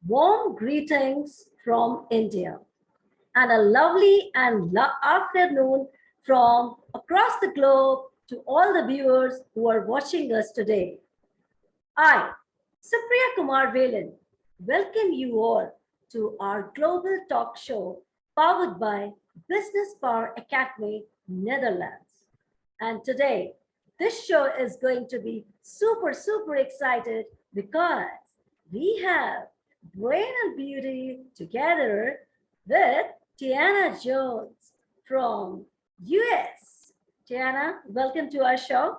Warm greetings from India and a lovely and afternoon from across the globe to all the viewers who are watching us today. I, Supriya Kumar Velan, welcome you all to our global talk show powered by Business Power Academy, Netherlands. And today, this show is going to be super excited because we have Brain and Beauty together with Tianna Jones from US. Tianna, welcome to our show.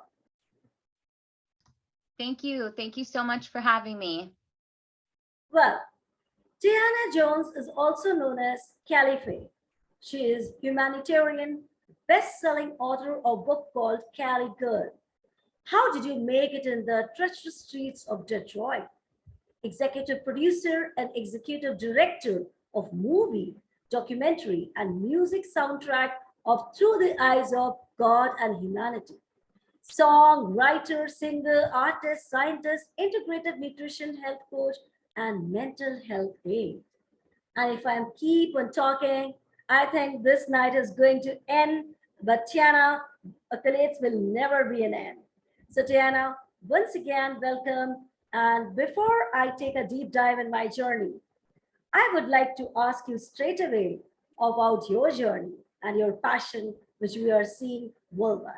Thank you. Thank you so much for having me. Well, Tianna Jones is also known as Caliphate. She is humanitarian, best-selling author of a book called Cali Girl. How did you make it in the treacherous streets of Detroit? Executive producer and executive director of movie, documentary, and music soundtrack of Through the Eyes of God and Humanity. Song, writer, singer, artist, scientist, integrative nutrition health coach, and mental health aid. And if I keep on talking, I think this night is going to end, but Tiana, accolades will never be an end. So Tiana, once again, welcome. And before I take a deep dive in my journey, I would like to ask you straight away about your journey and your passion, which we are seeing worldwide.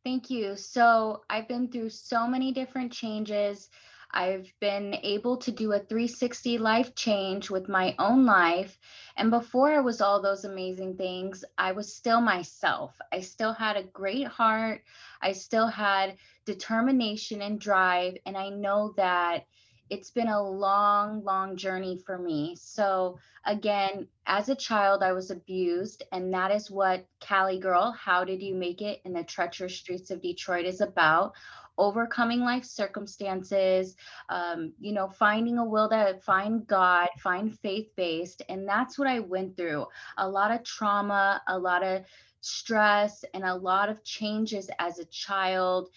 Thank you. So I've been through so many different changes. I've been able to do a 360 life change with my own life. And before I was all those amazing things, I was still myself. I still had a great heart. I still had determination and drive. And I know that it's been a long journey for me. So again, as a child, I was abused, and that is what Cali Girl, How Did You Make It in the Treacherous Streets of Detroit is about. Overcoming life circumstances, finding a will to find God, find faith based. And that's what I went through. A lot of trauma, a lot of stress, and a lot of changes as a child,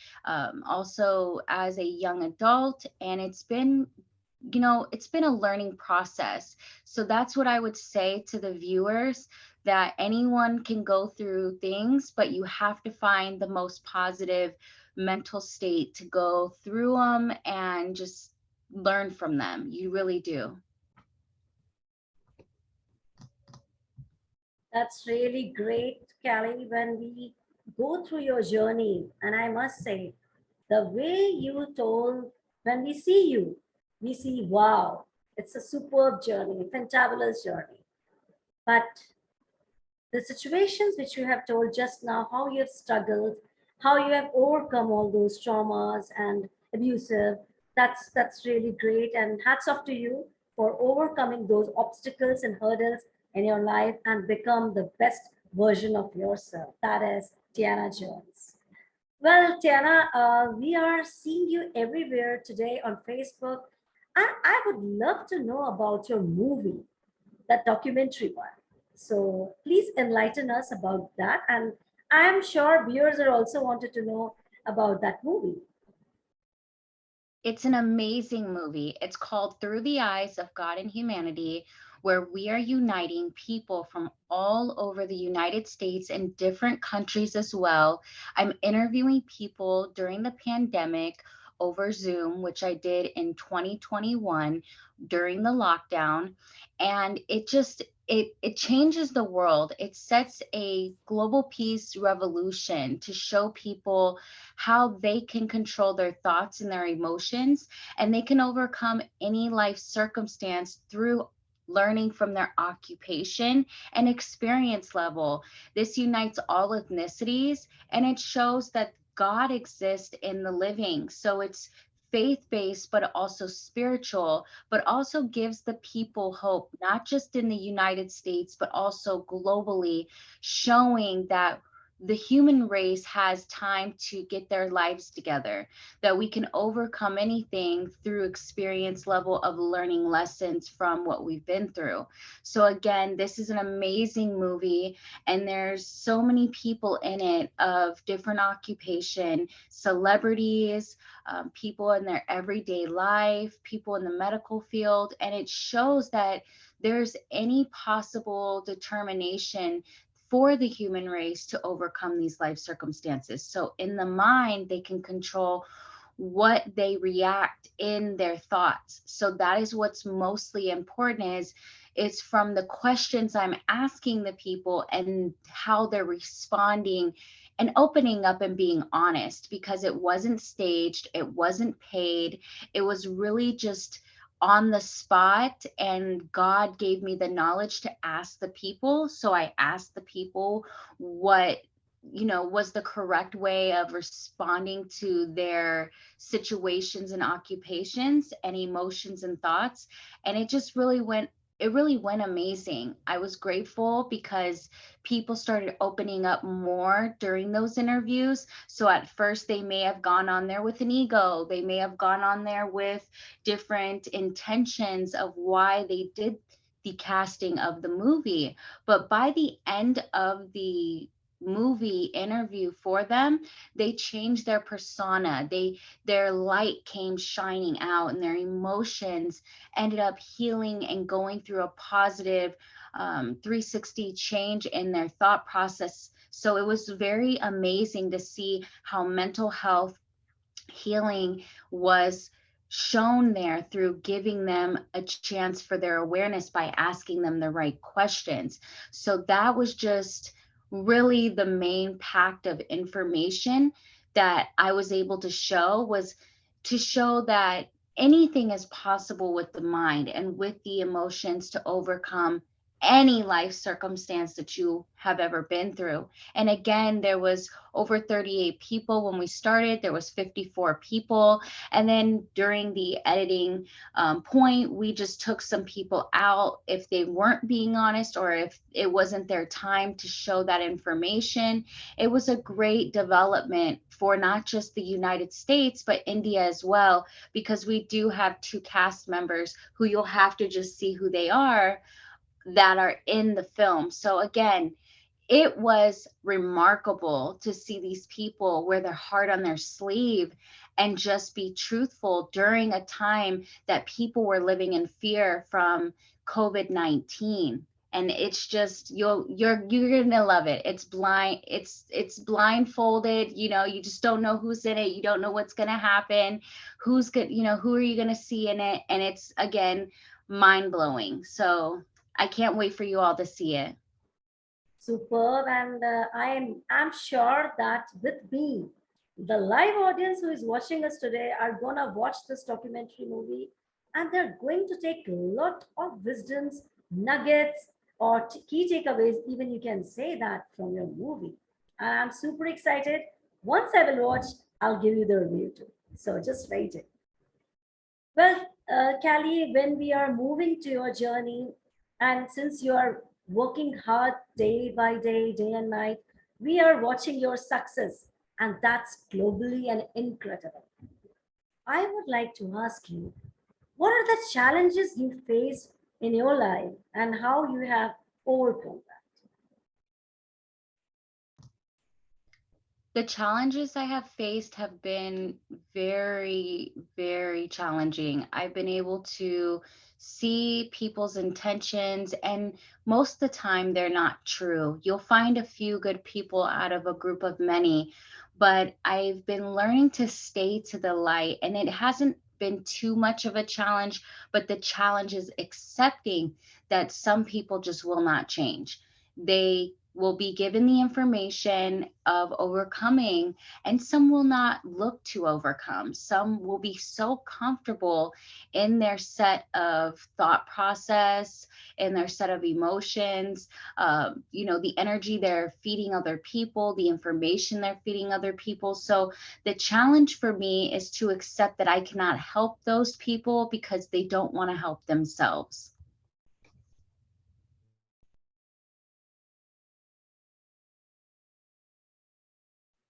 also as a young adult. And it's been a learning process. So that's what I would say to the viewers, that anyone can go through things, but you have to find the most positive mental state to go through them and just learn from them. You really do. That's really great, Callie, when we go through your journey. And I must say, the way you told, when we see you, we see, wow, it's a superb journey, fantabulous journey. But the situations which you have told just now, how you have struggled, how you have overcome all those traumas and abusive, that's really great. And hats off to you for overcoming those obstacles and hurdles in your life and become the best version of yourself. That is Tianna Jones. Well, Tiana, we are seeing you everywhere today on Facebook. And I would love to know about your movie, that documentary one. So please enlighten us about that. And I'm sure viewers are also wanted to know about that movie. It's an amazing movie. It's called Through the Eyes of God and Humanity, where we are uniting people from all over the United States and different countries as well. I'm interviewing people during the pandemic over Zoom, which I did in 2021 during the lockdown. And it changes the world. It sets a global peace revolution to show people how they can control their thoughts and their emotions, and they can overcome any life circumstance through learning from their occupation and experience level. This unites all ethnicities, and it shows that God exists in the living. So it's faith based, but also spiritual, but also gives the people hope, not just in the United States, but also globally, showing that the human race has time to get their lives together, that we can overcome anything through experience level of learning lessons from what we've been through. So again, this is an amazing movie, and there's so many people in it of different occupation, celebrities, people in their everyday life, people in the medical field, and it shows that there's any possible determination for the human race to overcome these life circumstances. So in the mind, they can control what they react in their thoughts. So that is what's mostly important, is it's from the questions I'm asking the people and how they're responding and opening up and being honest, because it wasn't staged, it wasn't paid, it was really just on the spot, and God gave me the knowledge to ask the people. So I asked the people what, was the correct way of responding to their situations and occupations and emotions and thoughts. And it really went amazing. I was grateful because people started opening up more during those interviews. So at first, they may have gone on there with an ego, they may have gone on there with different intentions of why they did the casting of the movie. But by the end of the movie interview for them, they changed their persona. Their light came shining out, and their emotions ended up healing and going through a positive 360 change in their thought process. So it was very amazing to see how mental health healing was shown there through giving them a chance for their awareness by asking them the right questions. So that was just really the main pact of information that I was able to show, was to show that anything is possible with the mind and with the emotions to overcome any life circumstance that you have ever been through. And again, there was over 38 people when we started. There was 54 people, and then during the editing point, we just took some people out if they weren't being honest, or if it wasn't their time to show that information. It was a great development for not just the United States, but India as well, because we do have two cast members who you'll have to just see who they are, that are in the film. So again, it was remarkable to see these people wear their heart on their sleeve and just be truthful during a time that people were living in fear from COVID-19. And it's just, you're gonna love it. It's blindfolded, you just don't know who's in it, you don't know what's gonna happen, who are you gonna see in it, and it's again mind-blowing. So I can't wait for you all to see it. Superb, and I'm sure that with me, the live audience who is watching us today are gonna watch this documentary movie, and they're going to take a lot of wisdoms, nuggets, or key takeaways. Even you can say that from your movie. And I'm super excited. Once I will watch, I'll give you the review too. So just wait it. Well, Callie, when we are moving to your journey, and since you are working hard day by day, day and night, we are watching your success, and that's globally and incredible. I would like to ask you, what are the challenges you faced in your life and how you have overcome that? The challenges I have faced have been very, very challenging. I've been able to see people's intentions, and most of the time they're not true. You'll find a few good people out of a group of many, but I've been learning to stay to the light, and it hasn't been too much of a challenge, but the challenge is accepting that some people just will not change. They will be given the information of overcoming, and some will not look to overcome. Some will be so comfortable in their set of thought process, in their set of emotions, the energy they're feeding other people, the information they're feeding other people. So the challenge for me is to accept that I cannot help those people because they don't want to help themselves.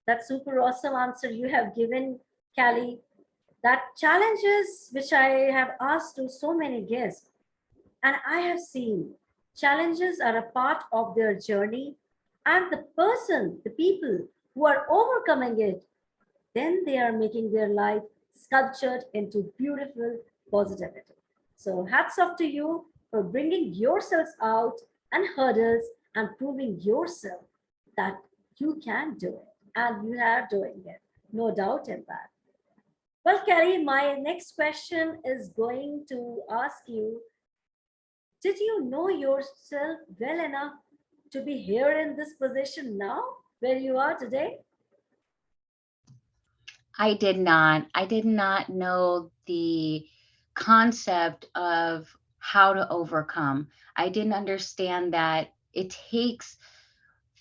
That super awesome answer you have given, Callie. That challenges which I have asked to so many guests, and I have seen challenges are a part of their journey, and the people who are overcoming it, then they are making their life sculptured into beautiful positivity. So, hats off to you for bringing yourselves out and hurdles and proving yourself that you can do it and you are doing it. No doubt in that. Well, Carrie, my next question is going to ask you, did you know yourself well enough to be here in this position now, where you are today? I did not know the concept of how to overcome. I didn't understand that it takes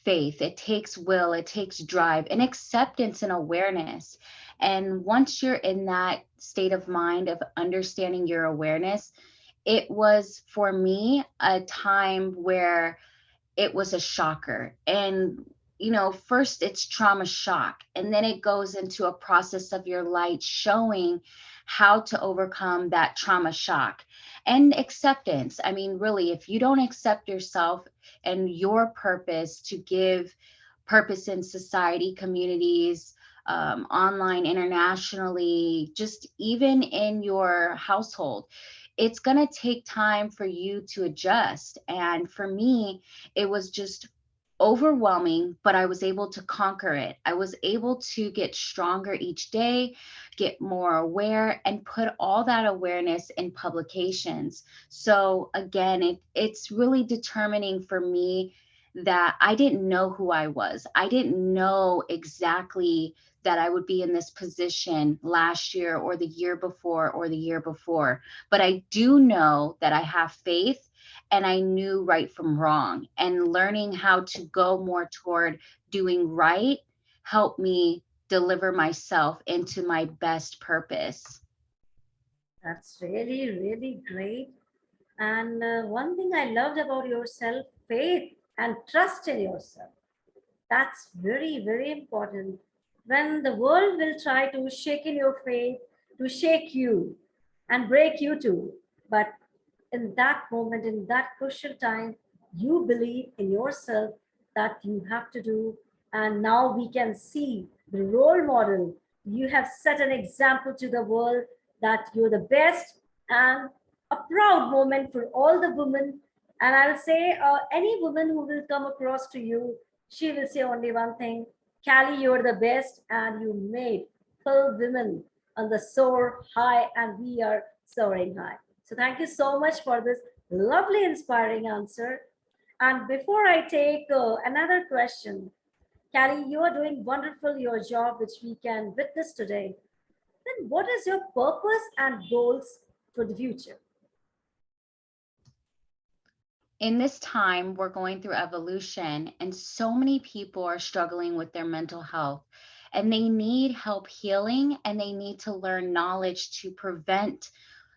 faith, it takes will, it takes drive and acceptance and awareness. And once you're in that state of mind of understanding your awareness, it was for me a time where it was a shocker. And, first it's trauma shock, and then it goes into a process of your light showing how to overcome that trauma shock and acceptance. I mean, really, if you don't accept yourself and your purpose to give purpose in society, communities, online, internationally, just even in your household, it's going to take time for you to adjust. And for me, it was just overwhelming, but I was able to conquer it. I was able to get stronger each day, get more aware, and put all that awareness in publications. So again, it's really determining for me that I didn't know who I was. I didn't know exactly that I would be in this position last year or the year before or the year before. But I do know that I have faith, and I knew right from wrong, and learning how to go more toward doing right helped me deliver myself into my best purpose. That's really, really great. And one thing I loved about yourself, faith and trust in yourself. That's very, very important. When the world will try to shake in your faith, to shake you and break you too. But in that moment, in that crucial time, you believe in yourself that you have to do. And now we can see the role model. You have set an example to the world that you're the best, and a proud moment for all the women. And I'll say, any woman who will come across to you, she will say only one thing: Callie, you're the best, and you made full women on the soar high, and we are soaring high. So thank you so much for this lovely, inspiring answer. And before I take another question, Callie, you are doing wonderful your job, which we can witness today. Then what is your purpose and goals for the future? In this time, we're going through evolution, and so many people are struggling with their mental health, and they need help healing, and they need to learn knowledge to prevent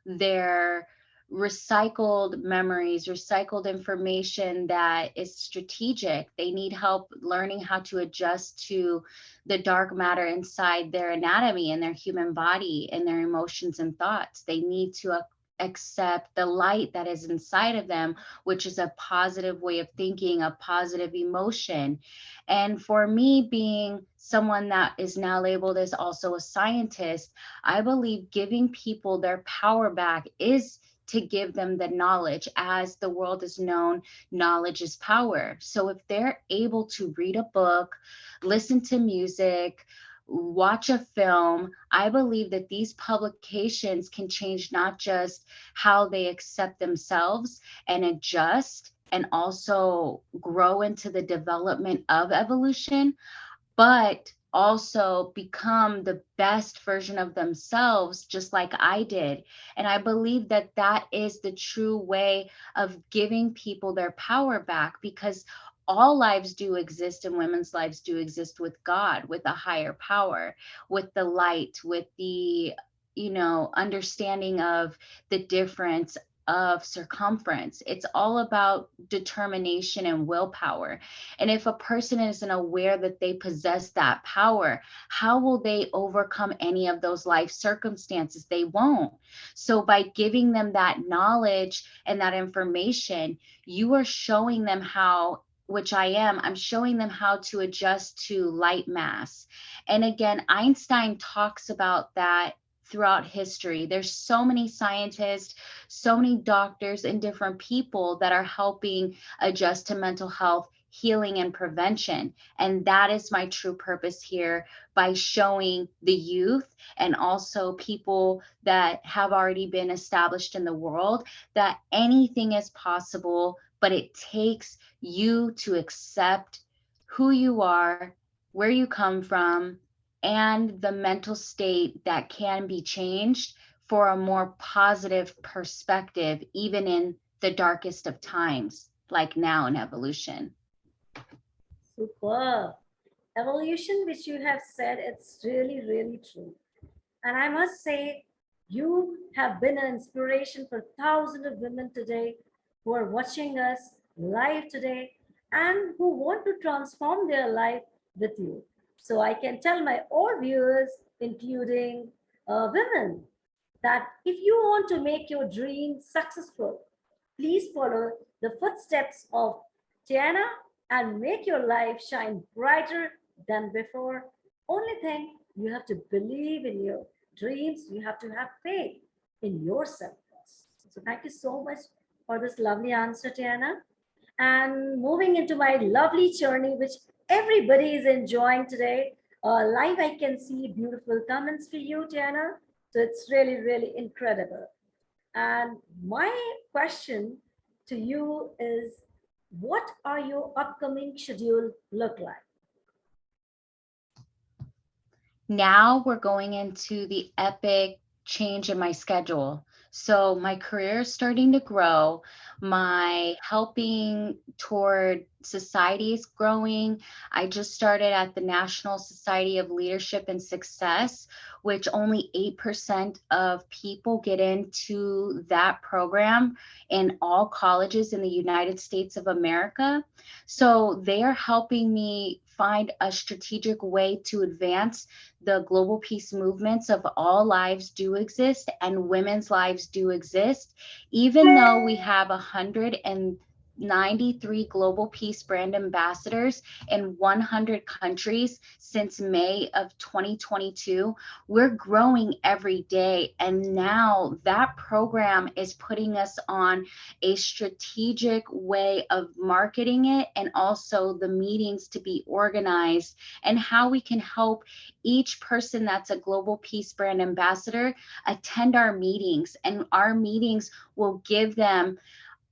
their recycled memories, recycled information that is strategic. They need help learning how to adjust to the dark matter inside their anatomy and their human body and their emotions and thoughts. They need to accept the light that is inside of them, which is a positive way of thinking, a positive emotion. And for me, being someone that is now labeled as also a scientist, I believe giving people their power back is to give them the knowledge. As the world is known, knowledge is power. So if they're able to read a book, listen to music, watch a film, I believe that these publications can change not just how they accept themselves and adjust and also grow into the development of evolution, but also become the best version of themselves, just like I did. And I believe that that is the true way of giving people their power back, because all lives do exist and women's lives do exist with God, with a higher power, with the light, with the understanding of the difference of circumference. It's all about determination and willpower. And if a person isn't aware that they possess that power, how will they overcome any of those life circumstances? They won't. So by giving them that knowledge and that information, you are showing them how, which I'm showing them how to adjust to light mass. And again, Einstein talks about that throughout history. There's so many scientists, so many doctors, and different people that are helping adjust to mental health, healing, and prevention. And that is my true purpose here, by showing the youth and also people that have already been established in the world that anything is possible, but it takes you to accept who you are, where you come from, and the mental state that can be changed for a more positive perspective, even in the darkest of times, like now in evolution. Super. Evolution, which you have said, it's really, really true. And I must say, you have been an inspiration for thousands of women today who are watching us live today and who want to transform their life with you. So I can tell my all viewers, including women, that if you want to make your dream successful, please follow the footsteps of Tianna and make your life shine brighter than before. Only thing, you have to believe in your dreams. You have to have faith in yourself first. So thank you so much for this lovely answer, Tianna. And moving into my lovely journey, which everybody is enjoying today. Live, I can see beautiful comments for you, Tianna. So it's really, really incredible. And my question to you is, what are your upcoming schedule look like? Now we're going into the epic change in my schedule. So my career is starting to grow. My helping toward society is growing. I just started at the National Society of Leadership and Success, which only 8% of people get into that program in all colleges in the United States of America. So they are helping me find a strategic way to advance the global peace movements of all lives do exist and women's lives do exist, even though we have 193 global peace brand ambassadors in 100 countries since May of 2022. We're growing every day. And now that program is putting us on a strategic way of marketing it, and also the meetings to be organized and how we can help each person that's a global peace brand ambassador attend our meetings. And our meetings will give them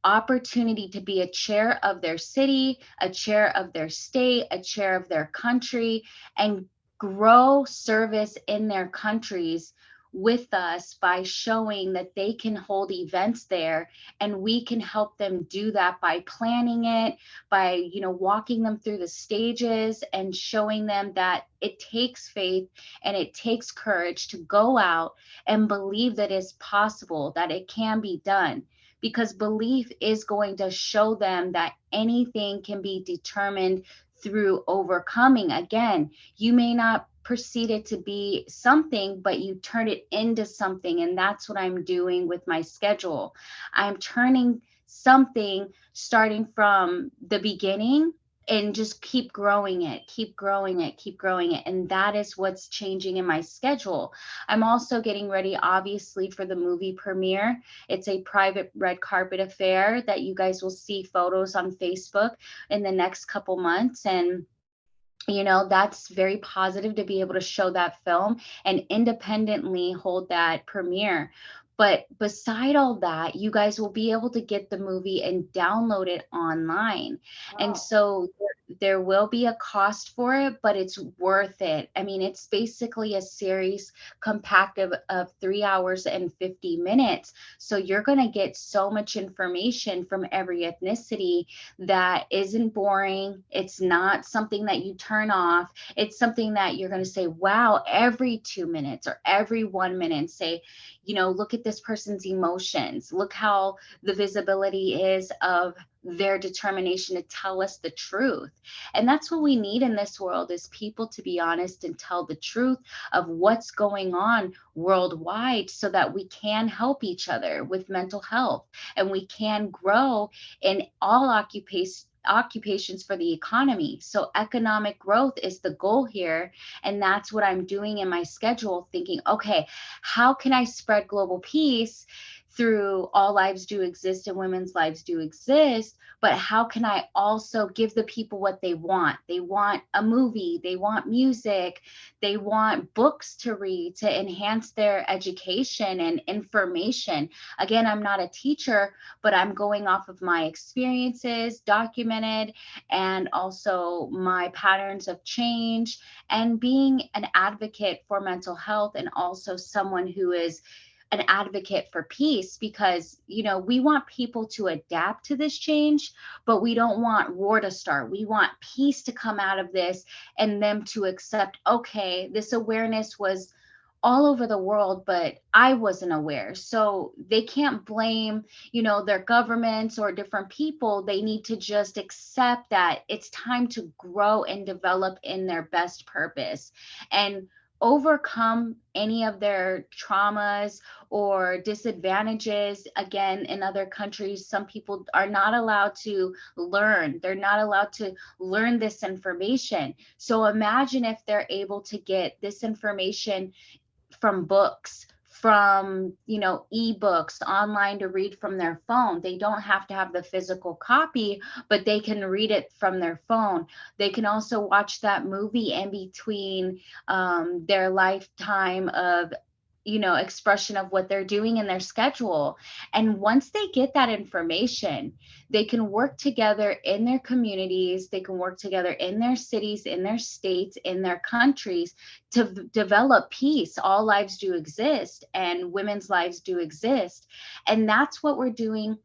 opportunity to be a chair of their city, a chair of their state, a chair of their country, and grow service in their countries with us by showing that they can hold events there, and we can help them do that by planning it, by walking them through the stages and showing them that it takes faith and it takes courage to go out and believe that it's possible, that it can be done, because belief is going to show them that anything can be determined through overcoming. Again, you may not perceive it to be something, but you turn it into something. And that's what I'm doing with my schedule. I'm turning something starting from the beginning and just keep growing it, keep growing it, keep growing it. And that is what's changing in my schedule. I'm also getting ready, obviously, for the movie premiere. It's a private red carpet affair that you guys will see photos on Facebook in the next couple months. And that's very positive to be able to show that film and independently hold that premiere. But beside all that, you guys will be able to get the movie and download it online. And Wow. so there will be a cost for it, but it's worth it. I mean, it's basically a series compacted of 3 hours and 50 minutes. So you're going to get so much information from every ethnicity that isn't boring. It's not something that you turn off. It's something that you're going to say, wow, every 2 minutes or every 1 minute, say, you know, look at this person's emotions. Look how the visibility is of their determination to tell us the truth. And that's what we need in this world, is people to be honest and tell the truth of what's going on worldwide, so that we can help each other with mental health, and we can grow in all occupations for the economy. So economic growth is the goal here. And that's what I'm doing in my schedule, thinking, okay, how can I spread global peace through all lives do exist and women's lives do exist, but how can I also give the people what they want? They want a movie, they want music, they want books to read to enhance their education and information. Again, I'm not a teacher, but I'm going off of my experiences, documented, and also my patterns of change, and being an advocate for mental health, and also someone who is an advocate for peace, because, you know, we want people to adapt to this change, but we don't want war to start. We want peace to come out of this, and them to accept, okay, this awareness was all over the world, but I wasn't aware. So they can't blame, you know, their governments or different people. They need to just accept that it's time to grow and develop in their best purpose, and overcome any of their traumas or disadvantages. Again, in other countries, some people are not allowed to learn. They're not allowed to learn this information. So imagine if they're able to get this information from books, from, you know, ebooks online, to read from their phone. They don't have to have the physical copy, but they can read it from their phone. They can also watch that movie in between their lifetime of, you know, expression of what they're doing in their schedule. And once they get that information, they can work together in their communities, they can work together in their cities, in their states, in their countries, to develop peace. All lives do exist, and women's lives do exist. And that's what we're doing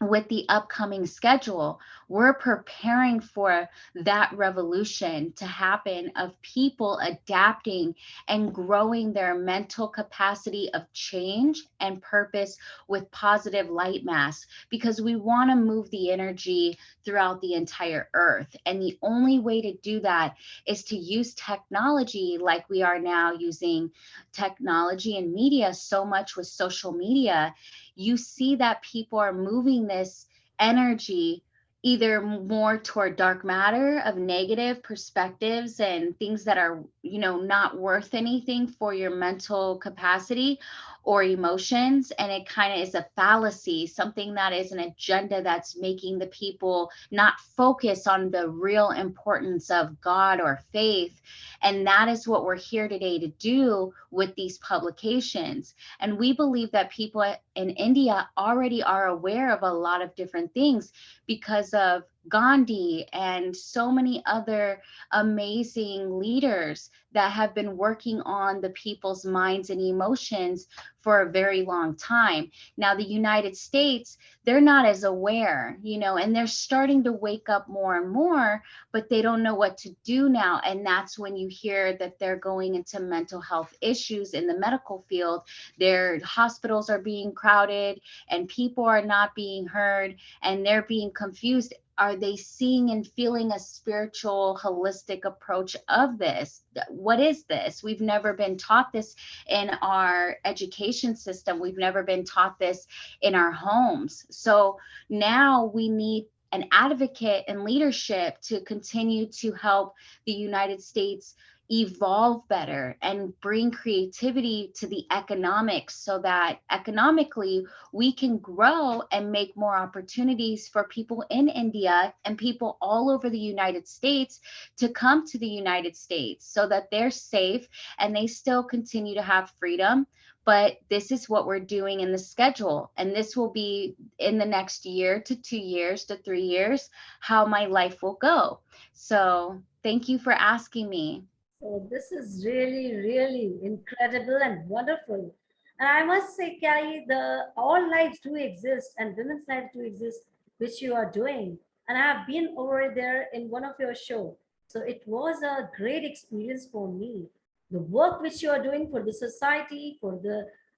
with the upcoming schedule. We're preparing for that revolution to happen, of people adapting and growing their mental capacity of change and purpose with positive light mass, because we want to move the energy throughout the entire earth. And the only way to do that is to use technology, like we are now using technology and media so much with social media. You see that people are moving this energy either more toward dark matter of negative perspectives and things that are, you know, not worth anything for your mental capacity or emotions. And it kind of is a fallacy, something that is an agenda that's making the people not focus on the real importance of God or faith. And that is what we're here today to do with these publications. And we believe that people in India already are aware of a lot of different things because of Gandhi and so many other amazing leaders that have been working on the people's minds and emotions for a very long time. Now, the United States, they're not as aware, you know, and they're starting to wake up more and more, but they don't know what to do now. And that's when you hear that they're going into mental health issues in the medical field. Their hospitals are being crowded and people are not being heard, and they're being confused. Are they seeing and feeling a spiritual, holistic approach of this? What is this? We've never been taught this in our education system. We've never been taught this in our homes. So now we need an advocate and leadership to continue to help the United States evolve better and bring creativity to the economics, so that economically we can grow and make more opportunities for people in India and people all over the United States to come to the United States, so that they're safe and they still continue to have freedom, but this is what we're doing in the schedule. And this will be in the next year to 2 years to 3 years, how my life will go. So thank you for asking me. So this is really, really incredible and wonderful. And I must say, Carrie, the all lives do exist and women's lives do exist, which you are doing. And I have been over there in one of your show. So it was a great experience for me. The work which you are doing for the society, for the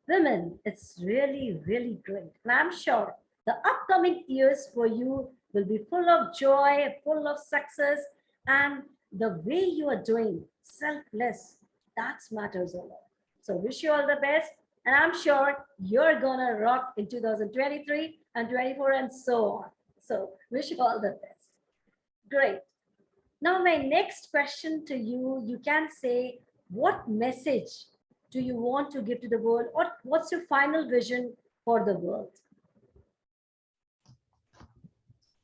women, it's really, really great. And I'm sure the upcoming years for you will be full of joy, full of success, and the way you are doing selfless, that matters a lot. So wish you all the best, and I'm sure you're gonna rock in 2023 and 24 and so on. So wish you all the best. Great. Now my next question to you, you can say, what message do you want to give to the world, or what's your final vision for the world?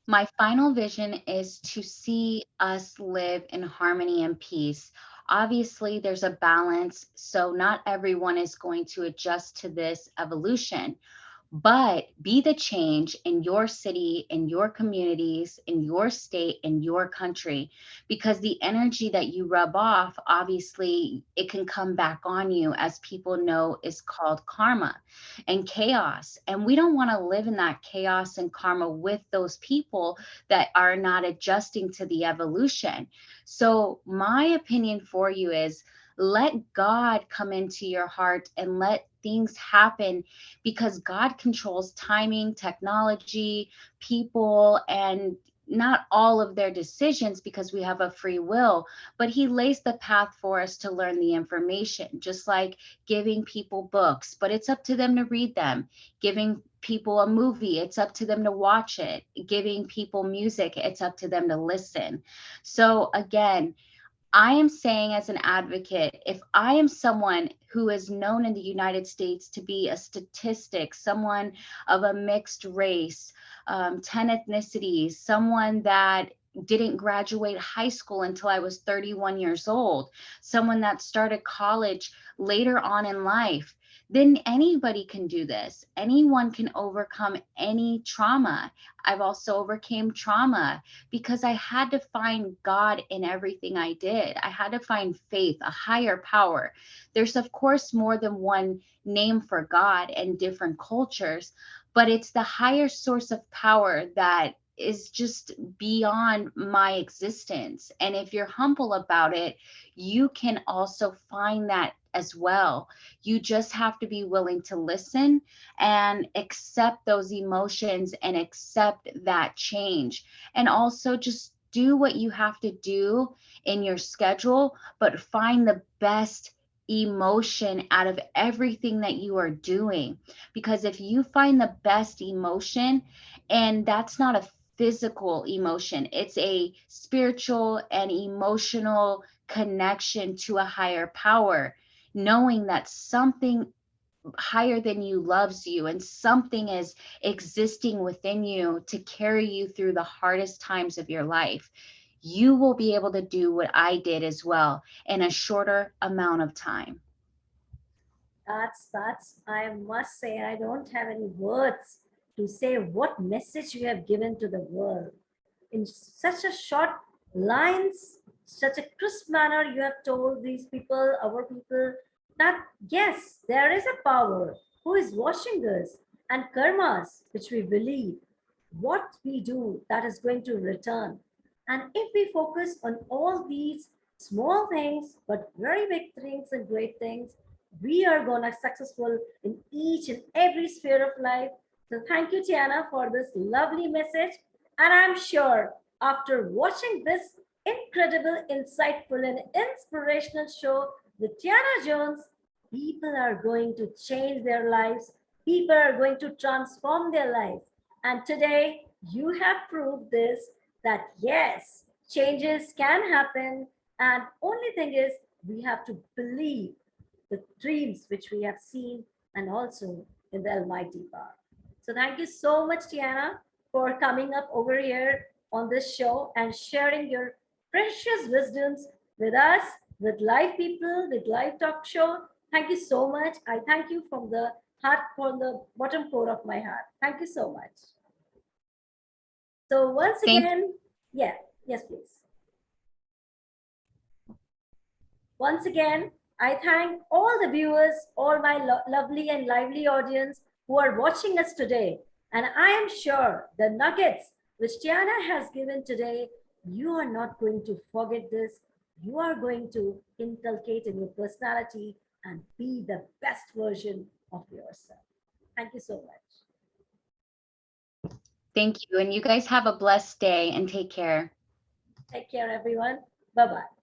My final vision is to see us live in harmony and peace. Obviously, there's a balance, so not everyone is going to adjust to this evolution, but be the change in your city, in your communities, in your state, in your country, because the energy that you rub off, obviously, it can come back on you, as people know, is called karma and chaos. And we don't want to live in that chaos and karma with those people that are not adjusting to the evolution. So, my opinion for you is, let God come into your heart and let things happen, because God controls timing, technology, people, and not all of their decisions, because we have a free will, but he lays the path for us to learn the information, just like giving people books, but it's up to them to read them. Giving people a movie, it's up to them to watch it. Giving people music, it's up to them to listen. So again, I am saying, as an advocate, if I am someone who is known in the United States to be a statistic, someone of a mixed race, 10 ethnicities, someone that didn't graduate high school until I was 31 years old, someone that started college later on in life, then anybody can do this. Anyone can overcome any trauma. I've also overcame trauma because I had to find God in everything I did. I had to find faith, a higher power. There's, of course, more than one name for God and different cultures, but it's the higher source of power that is just beyond my existence. And if you're humble about it, you can also find that as well. You just have to be willing to listen and accept those emotions and accept that change. And also just do what you have to do in your schedule, but find the best emotion out of everything that you are doing. Because if you find the best emotion, and that's not a physical emotion, it's a spiritual and emotional connection to a higher power, knowing that something higher than you loves you and something is existing within you to carry you through the hardest times of your life, you will be able to do what I did as well in a shorter amount of time. That's I must say, I don't have any words to say what message you have given to the world. In such a short lines, such a crisp manner, you have told these people, our people, that yes, there is a power who is watching us, and karmas, which we believe, what we do, that is going to return. And if we focus on all these small things, but very big things and great things, we are gonna successful in each and every sphere of life. So thank you, Tianna, for this lovely message. And I'm sure after watching this incredible, insightful, and inspirational show with Tianna Jones, people are going to change their lives. People are going to transform their lives. And today, you have proved this, that yes, changes can happen. And only thing is, we have to believe the dreams which we have seen, and also in the Almighty power. So thank you so much, Tianna, for coming up over here on this show and sharing your precious wisdoms with us, with live people, with live talk show. Thank you so much. I thank you from the heart, from the bottom core of my heart. Thank you so much. So once Thank again, yeah, yes, please. Once again, I thank all the viewers, all my lovely and lively audience who are watching us today. And I am sure the nuggets which Tianna has given today, you are not going to forget this. You are going to inculcate in your personality and be the best version of yourself. Thank you so much. Thank you. And you guys have a blessed day and take care. Take care, everyone. Bye bye.